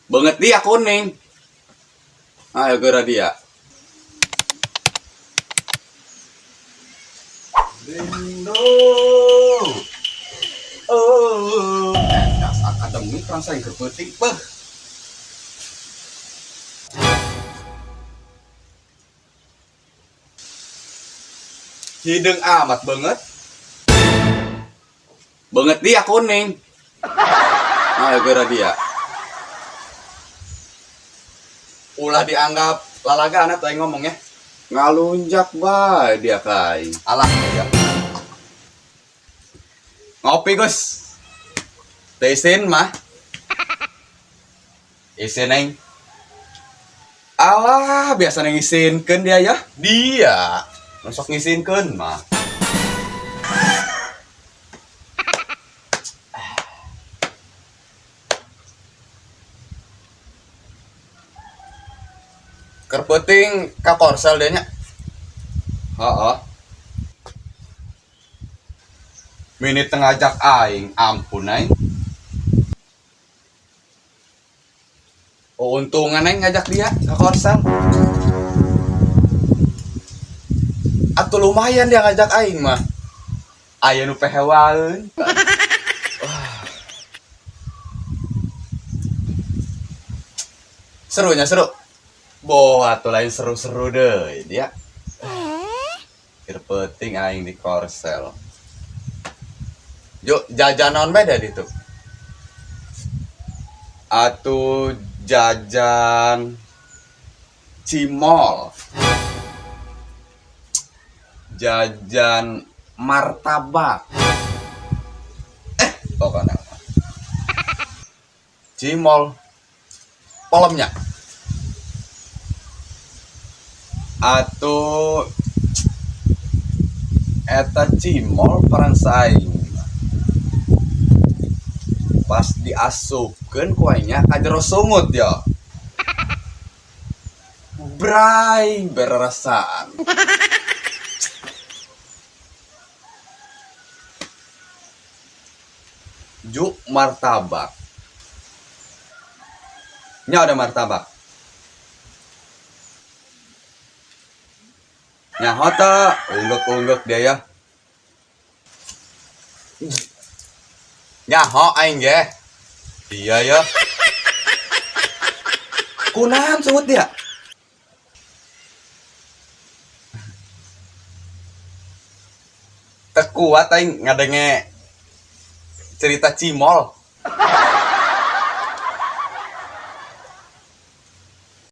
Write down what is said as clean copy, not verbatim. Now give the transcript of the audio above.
Banget dia kuning. Ayo gerak dia. Lindo. Oh, akademik rasa yang berpetik beh. Hidung amat banget. Banget dia kuning. Ayo gerak dia. Ulah dianggap lalaga anak tuh ngomong ya. Ngalunjak bae dia kai. Alah ya. Ngopi Gus. Tesin mah. Isin neng. Alah biasa neng isinkeun dia ya. Dia masuk ngisinkeun mah. Kerpeting ka korsel deh nya. Heeh. Minit ngajak aing, ampun aing. Oh, untungan aing ngajak dia ka korsel. Atuh lumayan dia ngajak aing mah. Aya nu pehewaeun. Serunya seru. Boh, atuh lain seru-seru deh dia. Kerpeting aing di korsel. Yuk jajan naon bae dah ditu. Atuh jajan cimol. Jajan martabak. Pokoknya cimol polemnya. Atuh eta cimol peran saing. Pas diasupkeun kuenya ka jero sungut ya. Bray berasaan. Juk martabak. Nya ada martabak. Nyaho teh unggek-unggek dia ya. Nyaho aing ge. Iya ya. Kunaon sungut dia? Teu kuat aing ngadenge cerita cimol.